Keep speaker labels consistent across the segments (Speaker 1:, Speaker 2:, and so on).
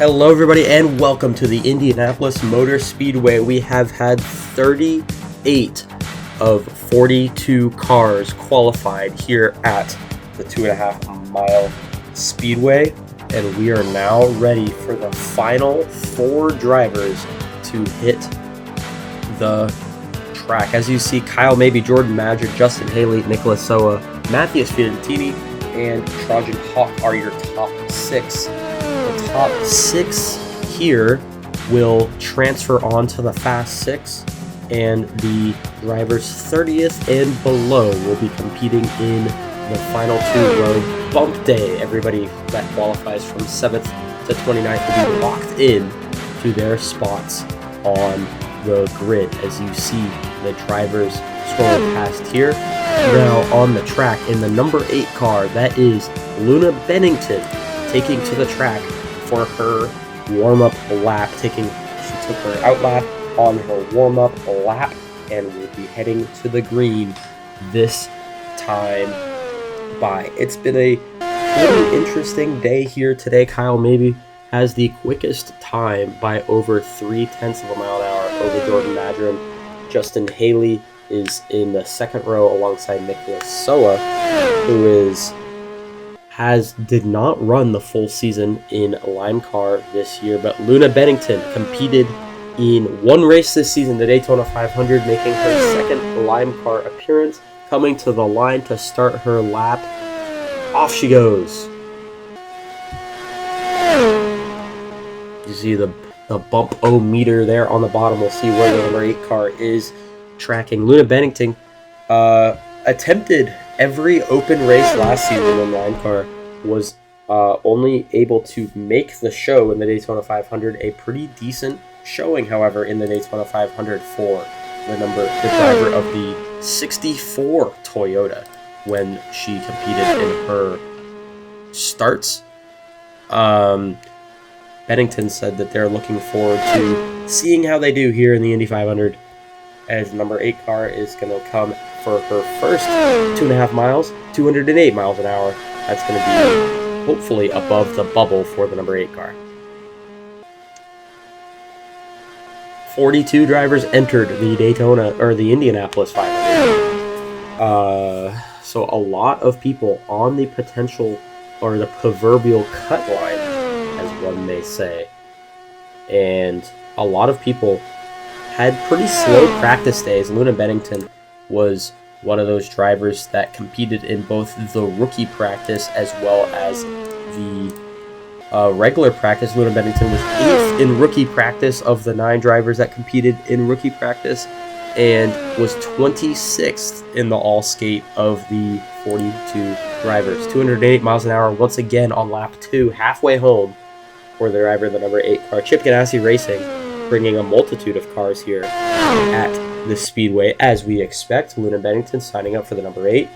Speaker 1: Hello everybody and welcome to the Indianapolis Motor Speedway. We have had 38 of 42 cars qualified here at the 2.5 mile speedway, and we are now ready for the final 4 drivers to hit the track. As you see, Kyle Mabey, Jordan Madrid, Justin Haley, Nicholas Soa, Matthias Fiorentini, and Trajan Hawk are your top 6. The top 6 here will transfer on to the Fast 6, and the drivers 30th and below will be competing in the final 2-row bump day. Everybody that qualifies from 7th to 29th will be locked in to their spots on the grid. As you see the drivers scrolling past here. Now on the track in the number 8 car, that is Luna Bennington, taking to the track for her warm-up lap. She took her out lap on her warm-up lap and will be heading to the green this time by. It's been a pretty interesting day here today. Kyle Mabey has the quickest time by over 0.3 of a mile an hour over Jordan Madrid. Justin Haley is in the 2nd row alongside Nicholas Soa, who did not run the full season in LIMECAR this year, but Luna Bennington competed in one race this season, the Daytona 500, making her 2nd LIMECAR appearance, coming to the line to start her lap. Off she goes. You see the bump-o-meter there on the bottom. We'll see where the number 8 car is tracking. Luna Bennington attempted every open race last season in LIMECAR, was only able to make the show in the Daytona 500. A pretty decent showing, however, in the Daytona 500 for the driver of the 64 Toyota when she competed in her starts. Bennington said that they're looking forward to seeing how they do here in the Indy 500, as number 8 car is going to come for her first 2.5 miles, 208 miles an hour. That's going to be hopefully above the bubble for the number 8 car. 42 drivers entered the the Indianapolis 500. So a lot of people on the potential or the proverbial cut line, as one may say. And a lot of people had pretty slow practice days. Luna Bennington was one of those drivers that competed in both the rookie practice as well as the regular practice. Luna Bennington was 8th in rookie practice of the 9 drivers that competed in rookie practice, and was 26th in the all-skate of the 42 drivers. 208 miles an hour once again on lap 2, halfway home for the driver of the number 8 car. Chip Ganassi Racing bringing a multitude of cars here at the Speedway, as we expect. Luna Bennington signing up for the number 8,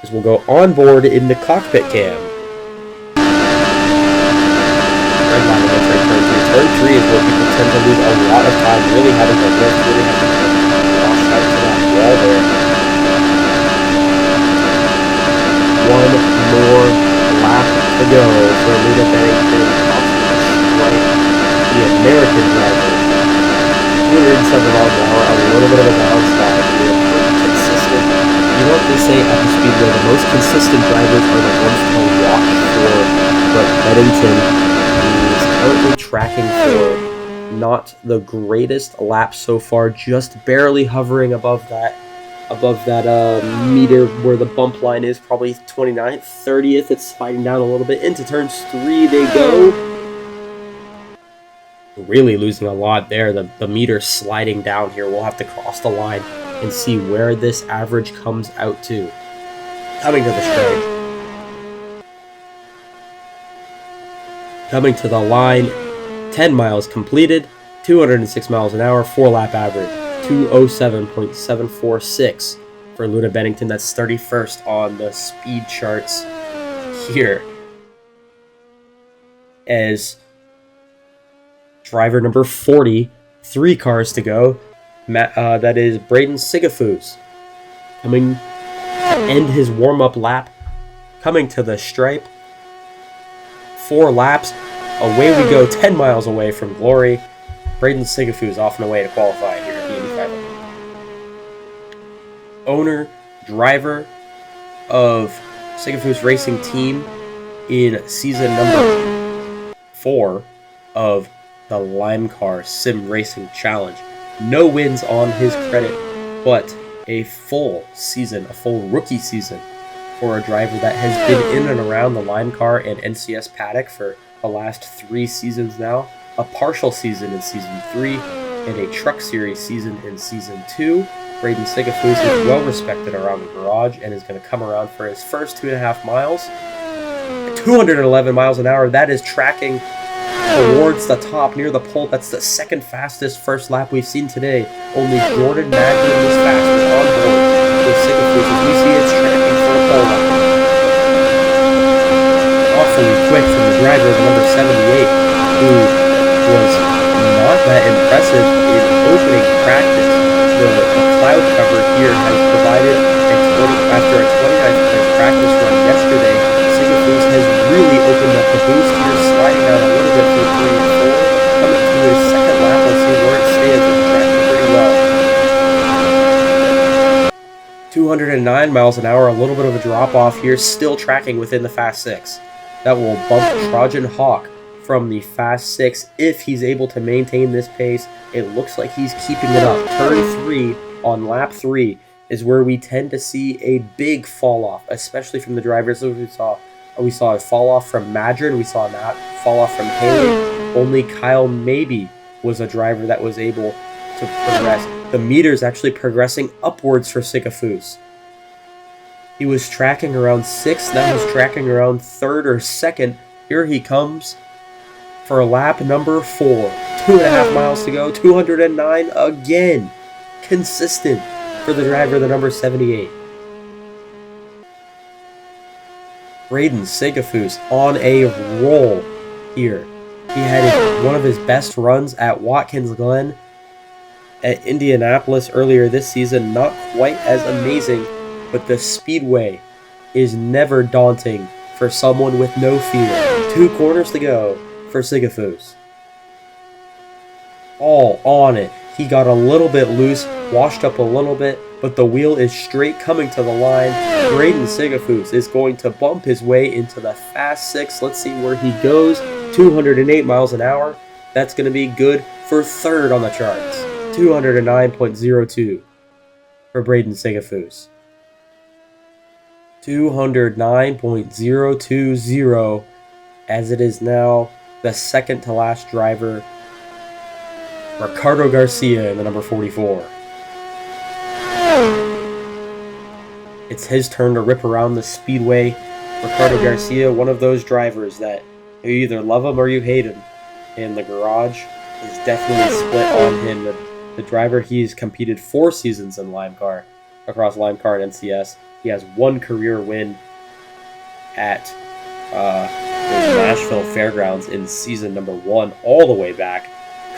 Speaker 1: as we'll go on board in the cockpit cam. Red line of entry, turn 3. Turn 3 is where people tend to lose a lot of time, really having to lift, really having to wash out to that wall there. One more lap to go for Luna Bennington, the American driver. 207 miles an hour, a little bit of a downside here. Consistent. You know what they say at the Speedway, the most consistent drivers are the ones to watch for, but Bennington is currently tracking for not the greatest lap so far, just barely hovering above that meter where the bump line is, probably 29th, 30th. It's sliding down a little bit. Into turns 3 they go. Really losing a lot there. The meter sliding down here. We'll have to cross the line and see where this average comes out to. Coming to the straight. Coming to the line. 10 miles completed. 206 miles an hour. 4-lap average. 207.746 for Luna Bennington. That's 31st on the speed charts here. As driver number 40, 3 cars to go. That is Braden Sigafus, coming to end his warm-up lap, coming to the stripe. 4 laps, away we go, 10 miles away from glory. Braden Sigafoo is off and away to qualify here at the Indy 500. Owner, driver of Sigafoo's racing team in season number 4 of the LIMECAR Sim Racing Challenge. No wins on his credit, but a full season, a full rookie season for a driver that has been in and around the LIMECAR and NCS paddock for the last 3 seasons now, a partial season in season 3, and a truck series season in season 2. Braden Sigafoo is well respected around the garage and is going to come around for his first 2.5 miles. At 211 miles an hour, that is tracking towards the top near the pole. That's the second fastest first lap we've seen today. Only Jordan Magdalene was fastest on board with Sigafoo as we see it's tracking for a pole lap. Awfully quick from the driver of number 78, who was not that impressive in opening practice. The cloud cover here has provided, after a 29th place practice run yesterday, Sigafoo has really opened up the boost here, sliding down a little bit for 3 and 4, coming to his second lap. Let's see where it stands. It's tracking pretty well. 209 miles an hour, a little bit of a drop off here, still tracking within the Fast 6. That will bump Trojan Hawk from the Fast 6 if he's able to maintain this pace. It looks like he's keeping it up. Turn 3 on lap 3 is where we tend to see a big fall off, especially from the drivers. We saw a fall off from Madrid, we saw a fall off from Haley. Only Kyle Maybe was a driver that was able to progress. The meter's actually progressing upwards for Sigafoo. He was tracking around 6th, now he's tracking around 3rd or 2nd. Here he comes for lap number 4. 2.5 miles to go, 209 again. Consistent for the driver, the number 78. Braden Sigafoo on a roll here. He had one of his best runs at Watkins Glen at Indianapolis earlier this season. Not quite as amazing, but the speedway is never daunting for someone with no fear. 2 corners to go for Sigafoo. All on it. He got a little bit loose, washed up a little bit, but the wheel is straight coming to the line. Braden Sigafoo is going to bump his way into the Fast 6. Let's see where he goes. 208 miles an hour. That's going to be good for 3rd on the charts. 209.02 for Braden Sigafoo. 209.020 as it is now the second to last driver, Ricardo Garcia in the number 44. It's his turn to rip around the speedway. Ricardo Garcia, one of those drivers that you either love him or you hate him. And the garage is definitely split on him. The driver, he's competed 4 seasons in LIMECAR, across LIMECAR and NCS. He has 1 career win at the Nashville Fairgrounds in season number 1, all the way back.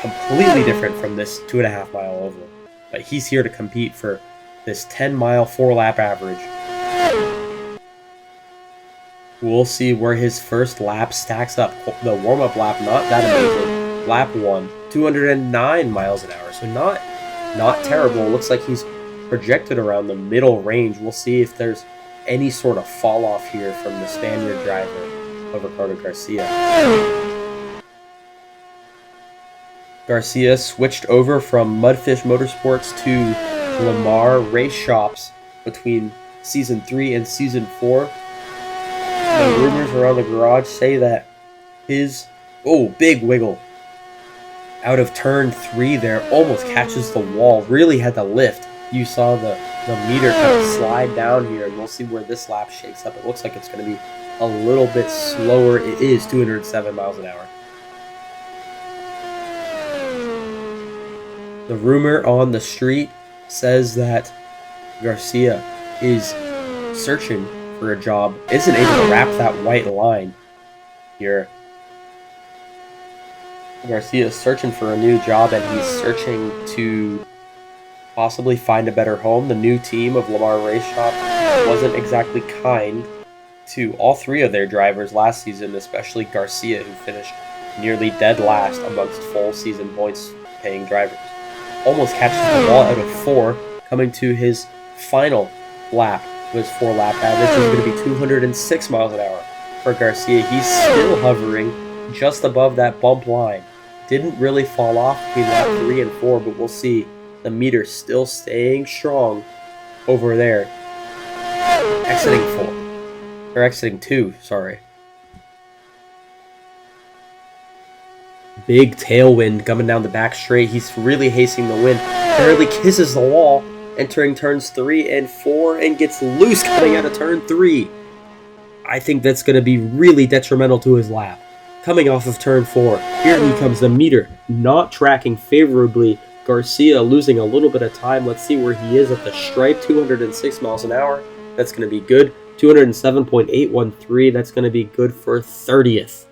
Speaker 1: Completely different from this 2.5 mile oval. But he's here to compete for this 10-mile, 4-lap average. We'll see where his first lap stacks up. The warm-up lap, not that amazing. Lap 1, 209 miles an hour. So not terrible. It looks like he's projected around the middle range. We'll see if there's any sort of fall off here from the Spaniard driver of Ricardo Garcia. Garcia switched over from Mudfish Motorsports to Lamar Race Shops between Season 3 and Season 4. The rumors around the garage say that his... Oh, big wiggle. Out of turn 3 there, almost catches the wall. Really had to lift. You saw the meter kind of slide down here, and we'll see where this lap shakes up. It looks like it's going to be a little bit slower. It is 207 miles an hour. The rumor on the street says that Garcia is searching for a job, isn't able to wrap that white line here. Garcia is searching for a new job, and he's searching to possibly find a better home. The new team of Lamar Race Shop wasn't exactly kind to all 3 of their drivers last season, especially Garcia, who finished nearly dead last amongst full season points paying drivers. Almost catches the wall out of 4, coming to his final lap. His 4-lap average is going to be 206 miles an hour for Garcia. He's still hovering just above that bump line. Didn't really fall off between lap 3 and 4, but we'll see. The meter still staying strong over there. Exiting 2, sorry. Big tailwind coming down the back straight. He's really hasting the wind. Barely kisses the wall, entering turns 3 and 4, and gets loose coming out of turn 3. I think that's going to be really detrimental to his lap. Coming off of turn 4, here he comes. The meter not tracking favorably. Garcia losing a little bit of time. Let's see where he is at the stripe. 206 miles an hour. That's going to be good. 207.813. That's going to be good for 30th.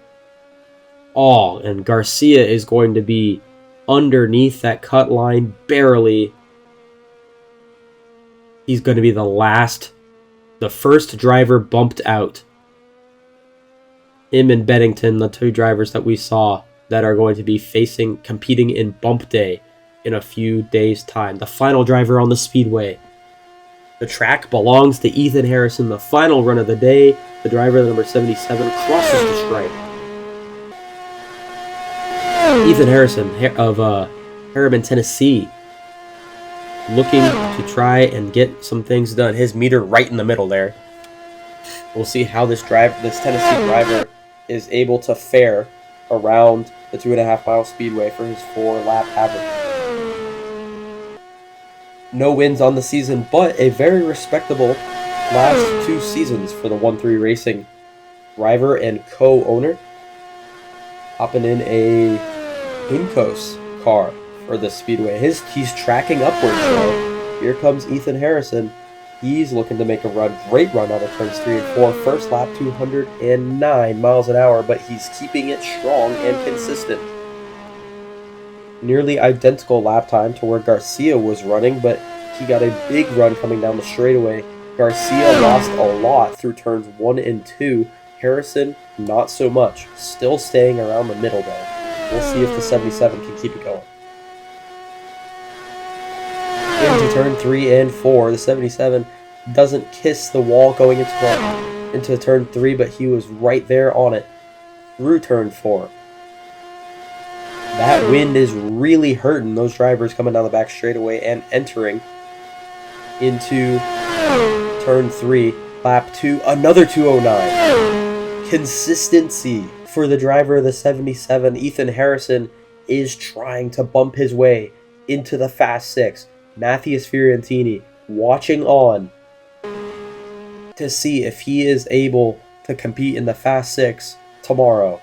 Speaker 1: Oh, and Garcia is going to be underneath that cut line barely. He's going to be the first driver bumped out. Him and Beddington, the 2 drivers that we saw that are going to be competing in bump day in a few days' time. The final driver on the speedway. The track belongs to Ethan Harrison. The final run of the day. The driver, number 77, crosses the stripe. Ethan Harrison of Harriman, Tennessee, looking to try and get some things done. His meter right in the middle there. We'll see how this Tennessee driver is able to fare around the 2.5-mile speedway for his 4-lap average. No wins on the season, but a very respectable last 2 seasons for the 1-3 Racing driver and co-owner. Hopping in a Incos car for the speedway. He's tracking upwards though. Here comes Ethan Harrison. He's looking to make a run. Great run out of turns 3 and 4. First lap, 209 miles an hour, but he's keeping it strong and consistent. Nearly identical lap time to where Garcia was running, but he got a big run coming down the straightaway. Garcia lost a lot through turns 1 and 2. Harrison, not so much. Still staying around the middle though. We'll see if the 77 can keep it going. Into turn 3 and 4. The 77 doesn't kiss the wall going into turn 3, but he was right there on it through turn 4. That wind is really hurting those drivers coming down the back straightaway and entering into turn 3. Lap 2, another 209. Consistency for the driver of the 77. Ethan Harrison is trying to bump his way into the Fast 6. Matthias Fiorentini watching on to see if he is able to compete in the Fast 6 tomorrow.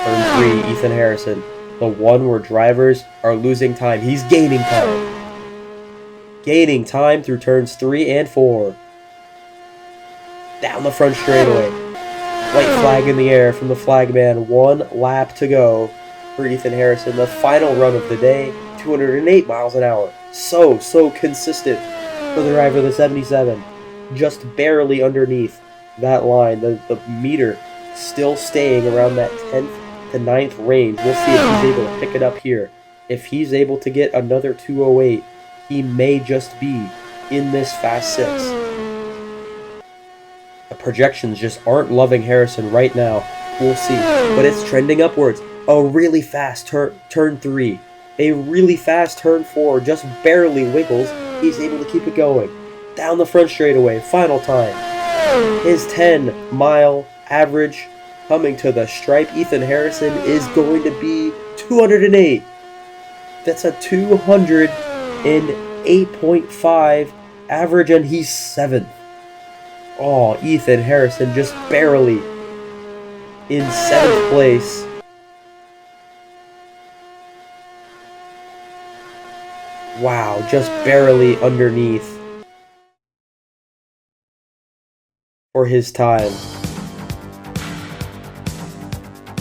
Speaker 1: Turn 3, Ethan Harrison. The one where drivers are losing time. He's gaining time. Gaining time through turns 3 and 4. Down the front straightaway. White flag in the air from the flagman. 1 lap to go for Ethan Harrison. The final run of the day, 208 miles an hour. So consistent for the driver of the 77. Just barely underneath that line. The meter still staying around that 10th to 9th range. We'll see if he's able to pick it up here. If he's able to get another 208, he may just be in this Fast 6. The projections just aren't loving Harrison right now. We'll see. But it's trending upwards. A really fast turn 3. A really fast turn 4. Just barely wiggles. He's able to keep it going. Down the front straightaway. Final time. His 10-mile average coming to the stripe. Ethan Harrison is going to be 208. That's a 208.5 average, and he's 7th. Oh, Ethan Harrison just barely in 7th place. Wow, just barely underneath for his time.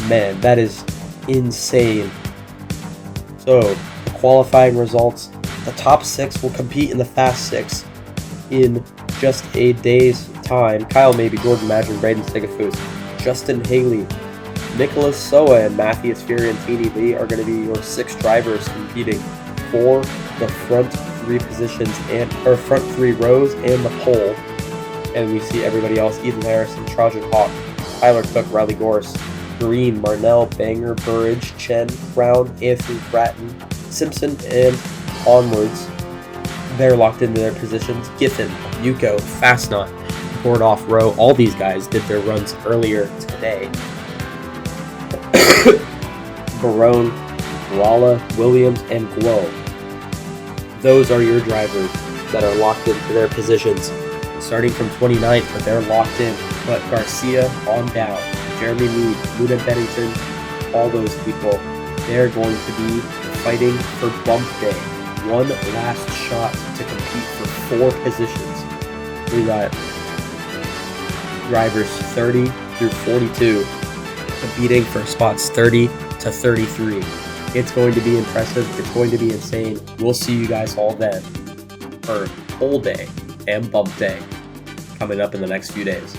Speaker 1: Man, that is insane. So, the qualifying results. The top 6 will compete in the Fast 6 in just a day's time. Kyle Maybe, Jordan Madgen, Braden Sigafus, Justin Haley, Nicholas Soa, and Matthias Fiorentini Lee are going to be your 6 drivers competing for the front 3 positions or front 3 rows and the pole. And we see everybody else: Ethan Harrison, Trajan Hawk, Tyler Cook, Riley Gorse, Green, Marnell, Banger, Burridge, Chen, Brown, Anthony Bratton, Simpson, and onwards. They're locked into their positions. Giffen, Yuko, Fastnot, Gordoff, Rowe, all these guys did their runs earlier today. Barone, Rala, Williams, and Glow. Those are your drivers that are locked into their positions. Starting from 29th, but they're locked in. But Garcia on down, Jeremy Mead, Luna Bennington, all those people, they're going to be fighting for bump day. One last shot to compete for 4 positions. We got drivers 30 through 42 competing for spots 30 to 33. It's going to be impressive. It's going to be insane. We'll see you guys all then for pole day and bump day coming up in the next few days.